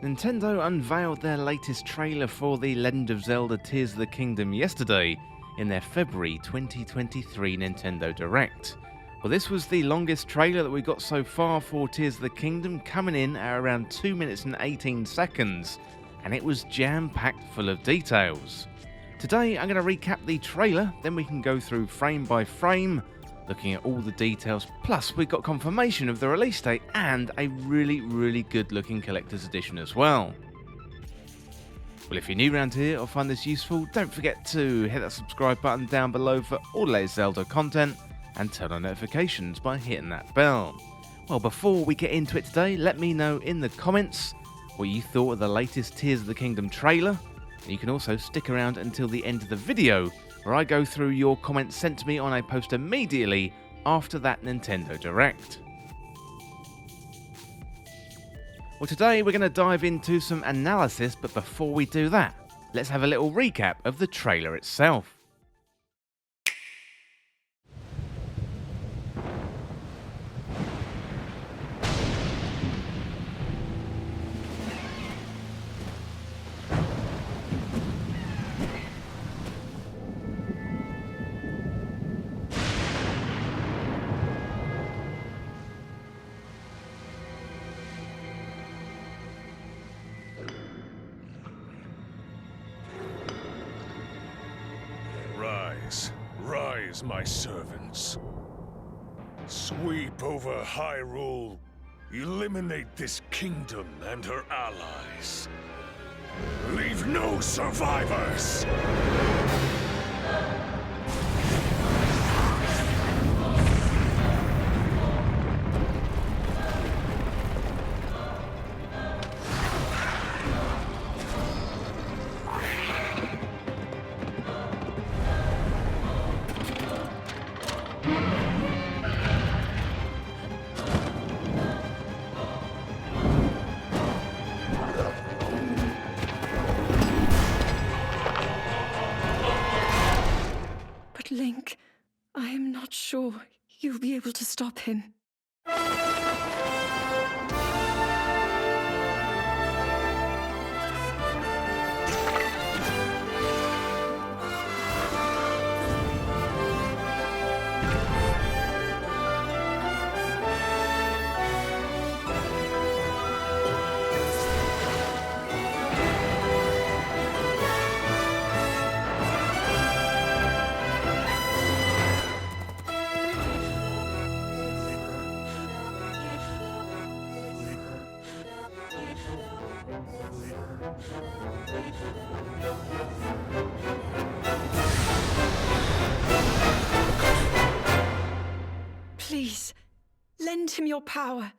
Nintendo unveiled their latest trailer for the Legend of Zelda Tears of the Kingdom yesterday in their February 2023 Nintendo Direct. Well, this was the longest trailer that we got so far for Tears of the Kingdom, coming in at around 2 minutes and 18 seconds, and it was jam-packed full of details. Today I'm going to recap the trailer, then we can go through frame by frame, looking at all the details, plus we got confirmation of the release date and a really good looking collector's edition as well. Well, if you're new around here or find this useful, don't forget to hit that subscribe button down below for all the latest Zelda content and turn on notifications by hitting that bell. Well, before we get into it today, let me know in the comments what you thought of the latest Tears of the Kingdom trailer, and you can also stick around until the end of the video where I go through your comments sent to me on a post immediately after that Nintendo Direct. Well, today we're going to dive into some analysis, but before we do that, let's have a little recap of the trailer itself. Rise, my servants. Sweep over Hyrule. Eliminate this kingdom and her allies. Leave no survivors! Link, I am not sure you'll be able to stop him. Please, lend him your power.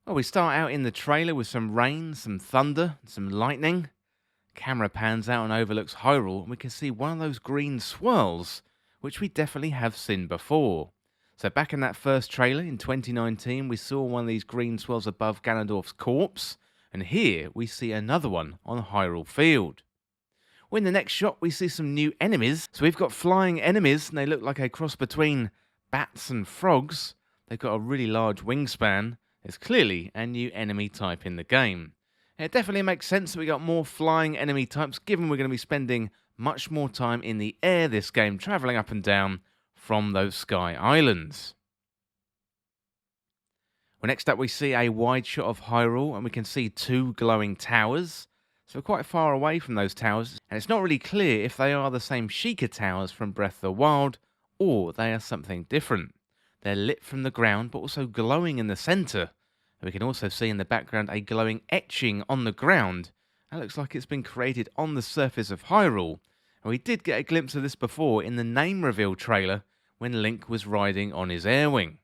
Well, we start out in the trailer with some rain, some thunder, some lightning. Camera pans out and overlooks Hyrule, and we can see one of those green swirls, which we definitely have seen before. So back in that first trailer in 2019, we saw one of these green swirls above Ganondorf's corpse, and here we see another one on Hyrule Field. Well, in the next shot, we see some new enemies. So we've got flying enemies, and they look like a cross between bats and frogs. They've got a really large wingspan. There's clearly a new enemy type in the game. It definitely makes sense that we got more flying enemy types, given we're going to be spending much more time in the air this game, travelling up and down from those sky islands. Well, next up we see a wide shot of Hyrule, and we can see two glowing towers. So we're quite far away from those towers, and it's not really clear if they are the same Sheikah towers from Breath of the Wild, or they are something different. They're lit from the ground, but also glowing in the centre. And we can also see in the background a glowing etching on the ground. That looks like it's been created on the surface of Hyrule. And we did get a glimpse of this before in the name reveal trailer when Link was riding on his airwing.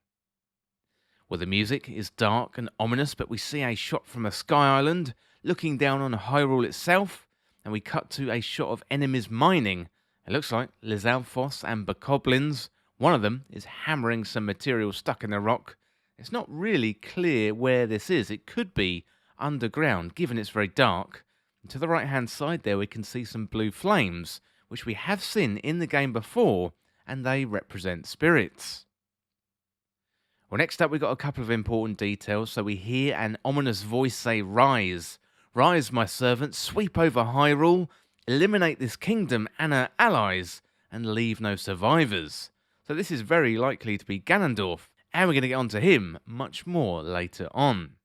Well, the music is dark and ominous, but we see a shot from a sky island looking down on Hyrule itself, and we cut to a shot of enemies mining. It looks like Lizalfos and Bokoblins. One of them is hammering some material stuck in the rock. It's not really clear where this is. It could be underground, given it's very dark. And to the right hand side there we can see some blue flames, which we have seen in the game before, and they represent spirits. Well, next up we've got a couple of important details. So we hear an ominous voice say, "Rise! Rise, my servants, sweep over Hyrule, eliminate this kingdom and her allies, and leave no survivors." So this is very likely to be Ganondorf, and we're going to get onto him much more later on.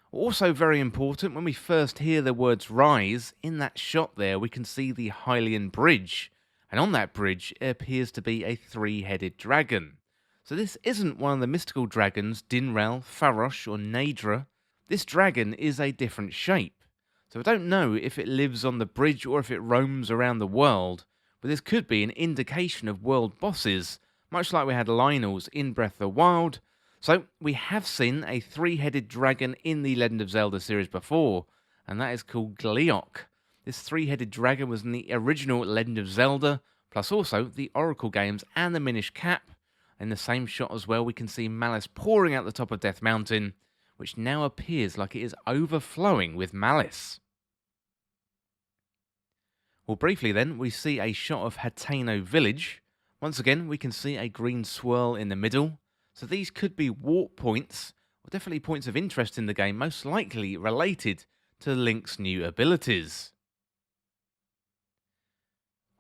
Also very important, when we first hear the words "rise," in that shot there we can see the Hylian Bridge, and on that bridge it appears to be a three-headed dragon. So this isn't one of the mystical dragons, Dinrel, Farosh or Naedra. This dragon is a different shape. So I don't know if it lives on the bridge or if it roams around the world, but this could be an indication of world bosses, much like we had Lionel's in Breath of the Wild. So we have seen a three-headed dragon in the Legend of Zelda series before, and that is called Gleeok. This three-headed dragon was in the original Legend of Zelda, plus also the Oracle games and the Minish Cap. In the same shot as well, we can see Malice pouring out the top of Death Mountain, which now appears like it is overflowing with malice. Well, briefly then, we see a shot of Hateno Village. Once again, we can see a green swirl in the middle. So these could be warp points, or definitely points of interest in the game, most likely related to Link's new abilities.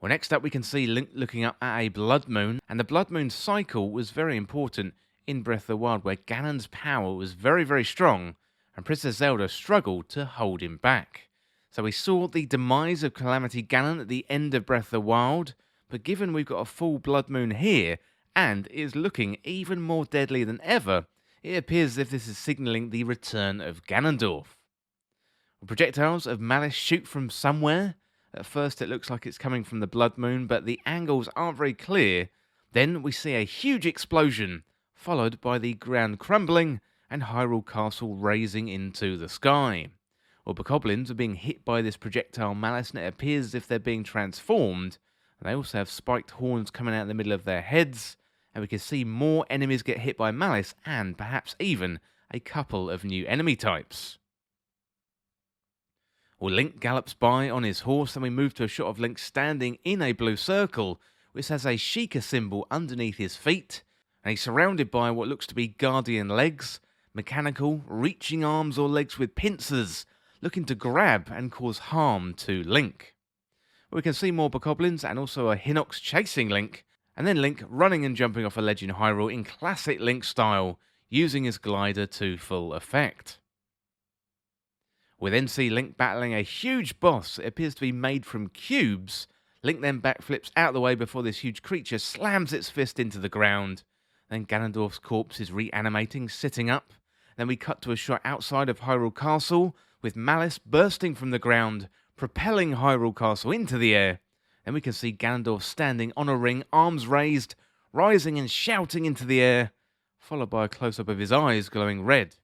Well, next up we can see Link looking up at a blood moon, and the blood moon cycle was very important in Breath of the Wild, where Ganon's power was very, very strong, and Princess Zelda struggled to hold him back. So we saw the demise of Calamity Ganon at the end of Breath of the Wild, but given we've got a full blood moon here, and it is looking even more deadly than ever, it appears as if this is signalling the return of Ganondorf. Projectiles of malice shoot from somewhere. At first it looks like it's coming from the blood moon, but the angles aren't very clear. Then we see a huge explosion, followed by the ground crumbling and Hyrule Castle raising into the sky. Well, bokoblins are being hit by this projectile malice, and it appears as if they're being transformed. And they also have spiked horns coming out of the middle of their heads, and we can see more enemies get hit by malice, and perhaps even a couple of new enemy types. Well, Link gallops by on his horse, and we move to a shot of Link standing in a blue circle, which has a Sheikah symbol underneath his feet, and he's surrounded by what looks to be guardian legs, mechanical, reaching arms or legs with pincers, looking to grab and cause harm to Link. We can see more bokoblins and also a Hinox chasing Link, and then Link running and jumping off a ledge in Hyrule in classic Link style, using his glider to full effect. We then see Link battling a huge boss. It appears to be made from cubes. Link then backflips out of the way before this huge creature slams its fist into the ground. Then Ganondorf's corpse is reanimating, sitting up. Then we cut to a shot outside of Hyrule Castle, with Malice bursting from the ground, propelling Hyrule Castle into the air. Then we can see Ganondorf standing on a ring, arms raised, rising and shouting into the air, followed by a close-up of his eyes glowing red.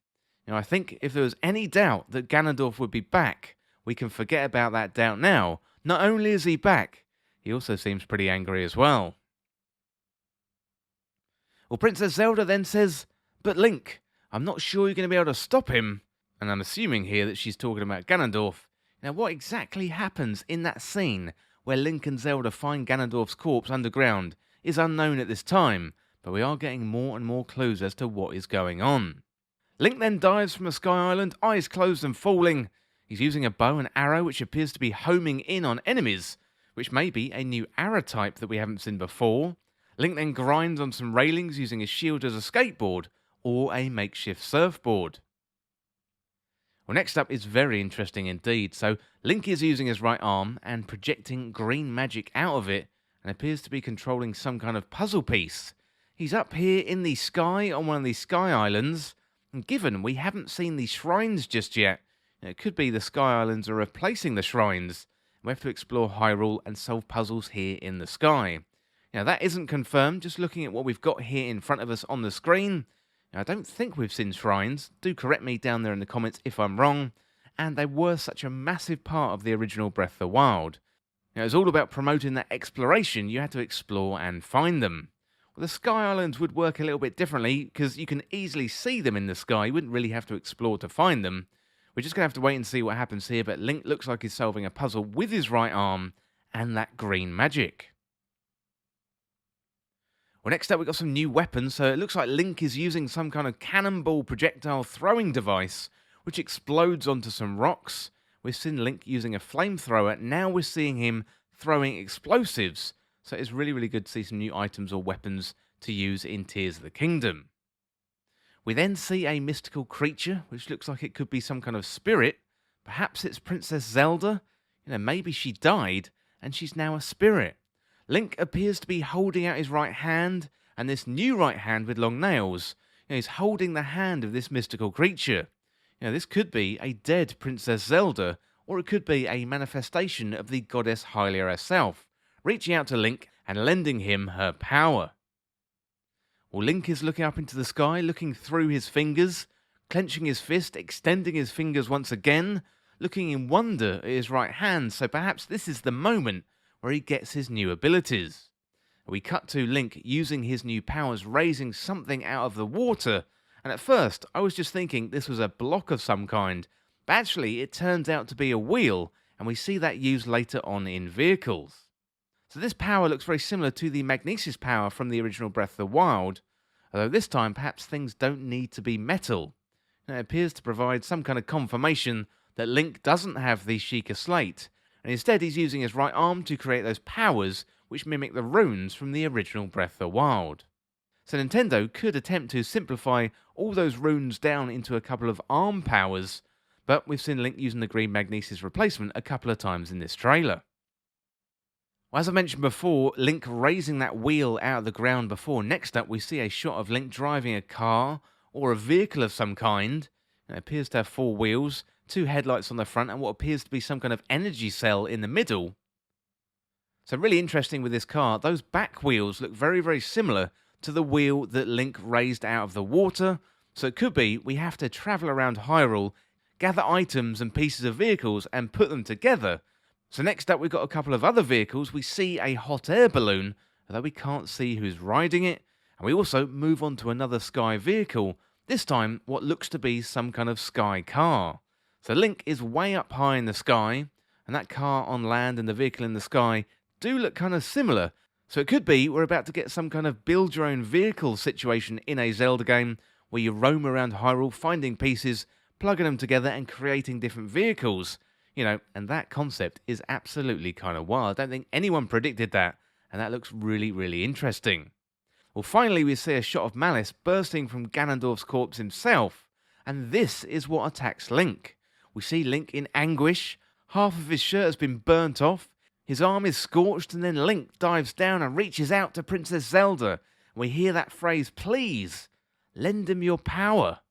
Now, I think if there was any doubt that Ganondorf would be back, we can forget about that doubt now. Not only is he back, he also seems pretty angry as well. Well, Princess Zelda then says, "But Link, I'm not sure you're going to be able to stop him." And I'm assuming here that she's talking about Ganondorf. Now, what exactly happens in that scene where Link and Zelda find Ganondorf's corpse underground is unknown at this time, but we are getting more and more clues as to what is going on. Link then dives from a sky island, eyes closed and falling. He's using a bow and arrow which appears to be homing in on enemies, which may be a new arrow type that we haven't seen before. Link then grinds on some railings using his shield as a skateboard or a makeshift surfboard. Well, next up is very interesting indeed. So Link is using his right arm and projecting green magic out of it and appears to be controlling some kind of puzzle piece. He's up here in the sky on one of these sky islands, and given we haven't seen the shrines just yet, it could be the sky islands are replacing the shrines. We have to explore Hyrule and solve puzzles here in the sky. Now that isn't confirmed, just looking at what we've got here in front of us on the screen. Now, I don't think we've seen shrines. Do correct me down there in the comments if I'm wrong. And they were such a massive part of the original Breath of the Wild. Now, it was all about promoting that exploration. You had to explore and find them. Well, the Sky Islands would work a little bit differently because you can easily see them in the sky. You wouldn't really have to explore to find them. We're just going to have to wait and see what happens here, but Link looks like he's solving a puzzle with his right arm and that green magic. Well, next up we've got some new weapons, so it looks like Link is using some kind of cannonball projectile throwing device, which explodes onto some rocks. We've seen Link using a flamethrower, now we're seeing him throwing explosives, so it's really, really good to see some new items or weapons to use in Tears of the Kingdom. We then see a mystical creature, which looks like it could be some kind of spirit. Perhaps it's Princess Zelda. Maybe she died, and she's now a spirit. Link appears to be holding out his right hand, and this new right hand with long nails, he's holding the hand of this mystical creature. This could be a dead Princess Zelda, or it could be a manifestation of the goddess Hylia herself, reaching out to Link and lending him her power. Well, Link is looking up into the sky, looking through his fingers, clenching his fist, extending his fingers once again, looking in wonder at his right hand, so perhaps this is the moment where he gets his new abilities. We cut to Link using his new powers, raising something out of the water, and at first I was just thinking this was a block of some kind, but actually it turns out to be a wheel, and we see that used later on in vehicles. So this power looks very similar to the magnesis power from the original Breath of the Wild, although this time perhaps things don't need to be metal. It appears to provide some kind of confirmation that Link doesn't have the Sheikah Slate, and instead he's using his right arm to create those powers which mimic the runes from the original Breath of the Wild. So Nintendo could attempt to simplify all those runes down into a couple of arm powers, but we've seen Link using the green magnesis replacement a couple of times in this trailer. Well, as I mentioned before, Link raising that wheel out of the ground before. Next up, we see a shot of Link driving a car or a vehicle of some kind. It appears to have 4 wheels, 2 headlights on the front, and what appears to be some kind of energy cell in the middle. So really interesting with this car, those back wheels look very, very similar to the wheel that Link raised out of the water. So it could be we have to travel around Hyrule, gather items and pieces of vehicles and put them together. So next up we've got a couple of other vehicles. We see a hot air balloon, although we can't see who's riding it. And we also move on to another sky vehicle, this time what looks to be some kind of sky car. So Link is way up high in the sky, and that car on land and the vehicle in the sky do look kind of similar. So it could be we're about to get some kind of build your own vehicle situation in a Zelda game, where you roam around Hyrule finding pieces, plugging them together and creating different vehicles. And that concept is absolutely kind of wild. I don't think anyone predicted that, and that looks really, really interesting. Well, finally we see a shot of Malice bursting from Ganondorf's corpse himself, and this is what attacks Link. We see Link in anguish, half of his shirt has been burnt off, his arm is scorched, and then Link dives down and reaches out to Princess Zelda. And we hear that phrase, "Please, lend him your power."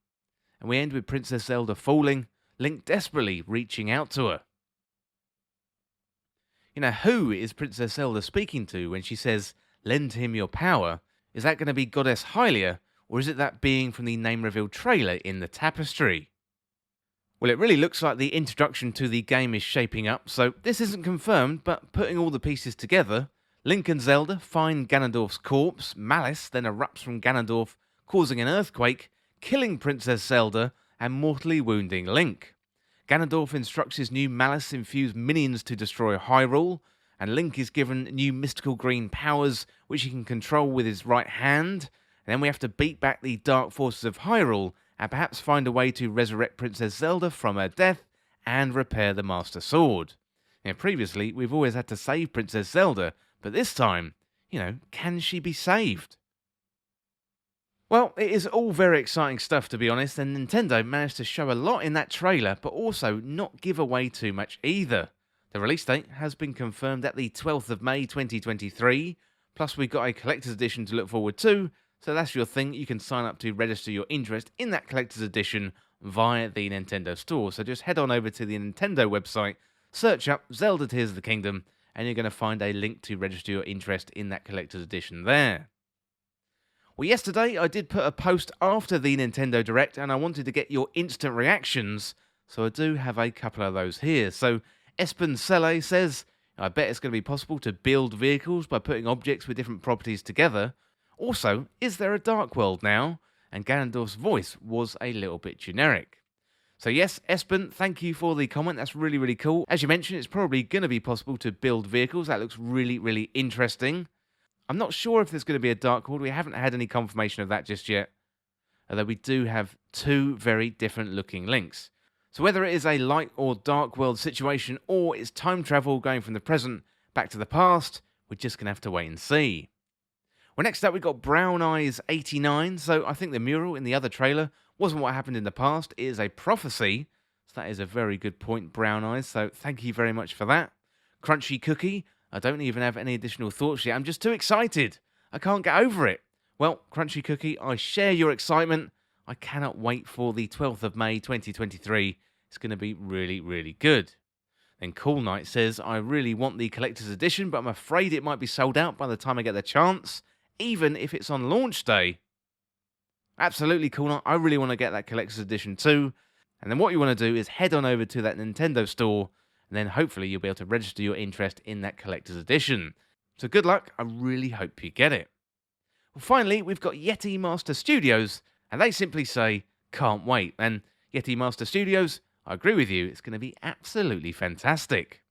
And we end with Princess Zelda falling, Link desperately reaching out to her. Who is Princess Zelda speaking to when she says, "Lend him your power"? Is that going to be Goddess Hylia, or is it that being from the name reveal trailer in the tapestry? Well, it really looks like the introduction to the game is shaping up, so this isn't confirmed, but putting all the pieces together, Link and Zelda find Ganondorf's corpse, Malice then erupts from Ganondorf, causing an earthquake, killing Princess Zelda, and mortally wounding Link. Ganondorf instructs his new Malice-infused minions to destroy Hyrule, and Link is given new mystical green powers which he can control with his right hand, and then we have to beat back the dark forces of Hyrule and perhaps find a way to resurrect Princess Zelda from her death and repair the Master Sword. Previously, we've always had to save Princess Zelda, but this time, can she be saved? Well, it is all very exciting stuff, to be honest, and Nintendo managed to show a lot in that trailer, but also not give away too much either. The release date has been confirmed at the 12th of May 2023, plus we've got a collector's edition to look forward to, so that's your thing. You can sign up to register your interest in that collector's edition via the Nintendo Store. So just head on over to the Nintendo website, search up Zelda Tears of the Kingdom, and you're going to find a link to register your interest in that collector's edition there. Well, yesterday I did put a post after the Nintendo Direct, and I wanted to get your instant reactions, so I do have a couple of those here. So Espen Selle says, "I bet it's going to be possible to build vehicles by putting objects with different properties together. Also, is there a Dark World now?" And Ganondorf's voice was a little bit generic. So yes, Espen, thank you for the comment. That's really, really cool. As you mentioned, it's probably going to be possible to build vehicles. That looks really, really interesting. I'm not sure if there's going to be a Dark World. We haven't had any confirmation of that just yet. Although we do have two very different looking links. So whether it is a light or dark world situation or it's time travel going from the present back to the past, we're just going to have to wait and see. Well, next up we've got Brown Eyes 89. So I think the mural in the other trailer wasn't what happened in the past. It is a prophecy. So that is a very good point, Brown Eyes. So thank you very much for that. Crunchy Cookie. I don't even have any additional thoughts yet. I'm just too excited. I can't get over it. Well, Crunchy Cookie, I share your excitement. I cannot wait for the 12th of May 2023. It's going to be really, really good. Then Cool Knight says, I really want the collector's edition, but I'm afraid it might be sold out by the time I get the chance, even if it's on launch day. Absolutely, Cool Knight. I really want to get that collector's edition too. And then what you want to do is head on over to that Nintendo store, and then hopefully you'll be able to register your interest in that collector's edition. So good luck. I really hope you get it. Well, finally, we've got Yeti Master Studios, and they simply say, can't wait. And Yeti Master Studios, I agree with you, it's going to be absolutely fantastic.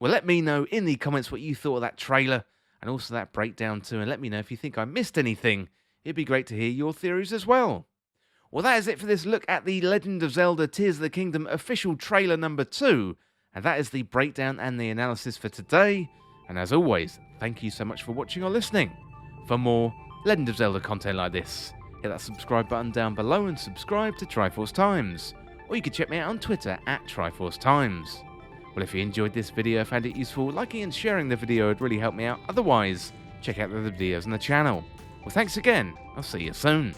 Well, let me know in the comments what you thought of that trailer, and also that breakdown too, and let me know if you think I missed anything. It'd be great to hear your theories as well. Well, that is it for this look at the Legend of Zelda Tears of the Kingdom official trailer number 2, and that is the breakdown and the analysis for today. And as always, thank you so much for watching or listening. For more Legend of Zelda content like this, hit that subscribe button down below and subscribe to Triforce Times. Or you can check me out on Twitter at Triforce Times. Well, if you enjoyed this video, found it useful, liking and sharing the video would really help me out. Otherwise, check out the other videos on the channel. Well, thanks again. I'll see you soon.